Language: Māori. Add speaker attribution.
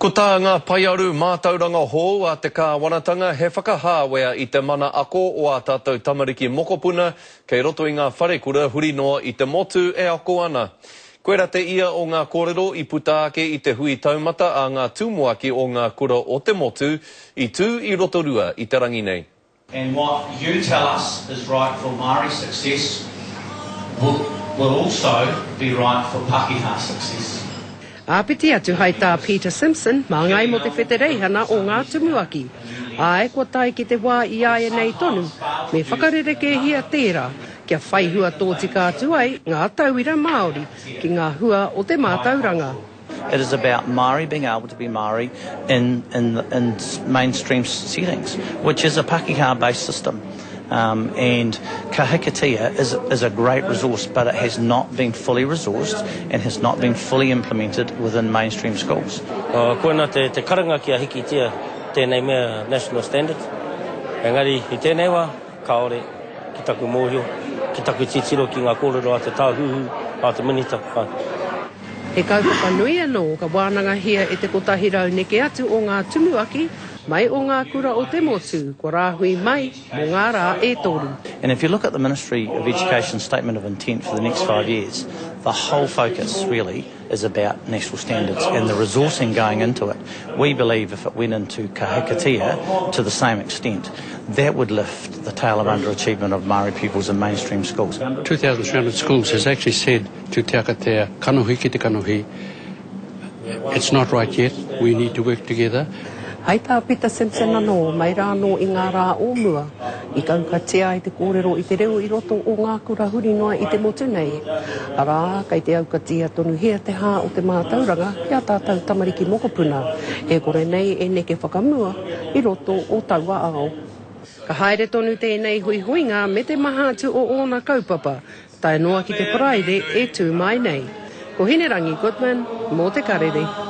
Speaker 1: Ko tā ngā paiaru mātauranga hō a te kāwanatanga he whakahāwea i te mana ako o a tātou tamariki mokopuna kei roto i ngā wharekura huri noa i te motu e ako ana. Koera te ia o ngā kōrero i puta ake i te hui taumata a ngā tūmoaki o ngā kura o te motu i tū i rotorua i te rangi nei.
Speaker 2: And what you tell us is right for Māori success will also be right for Pākehā success.
Speaker 3: Āpiti atu hai tā Peter Simpson, mā ngai mo te whetereihana o ngā tumuaki. Ai kua tai ki te wā i aia nei tonu, me whakarereke hia tērā, kia whaihua tōtika atu ai ngā tauira Māori ki ngā hua o te mātauranga.
Speaker 4: It is about Māori being able to be Māori in mainstream settings, which is a Pākehā-based system. And Ka Hikatea is a great resource, but it has not been fully resourced and has not been fully implemented within mainstream schools.
Speaker 5: Koena te karanga kia Hikitea tēnei mea national standard. Engari, i tēnei wā, kaore, ki taku mōhio, ki taku titiro ki ngā kōrero a te tāhuhu, a te minitaka.
Speaker 3: He kaupapa nui anō ka wānanga hia e te kotahirau neke atu o ngā tumuaki, mai o ngā kura o te motu, ko rāhui mai mō ngā rā e toru.
Speaker 4: And if you look at the Ministry of Education statement of intent for the next 5 years, the whole focus really is about national standards and the resourcing going into it. We believe if it went into Ka Hikatea to the same extent, that would lift the tail of underachievement of Māori pupils in mainstream schools.
Speaker 6: 2,300 schools has actually said to Te Akatea, kanohi ki te kanohi, it's not right yet, we need to work together.
Speaker 3: Hai tā Peter Simpson anō, mai rā anō i ngā rā ōmua, i kaukatea i te kōrero i te reo i roto o ngā kura huri noa i te motu nei. Arā, kei te aukatea tonu hea te hā o te mātauranga, kia tātou tamariki mokopuna, e kore nei e neke whakamua i roto o taua ao. Ka haere tonu tēnei hui huinga me te mahatu o ōna kaupapa, tai noa ki te praire e tū mai nei. Ko Hinerangi Goodman, mō te karere.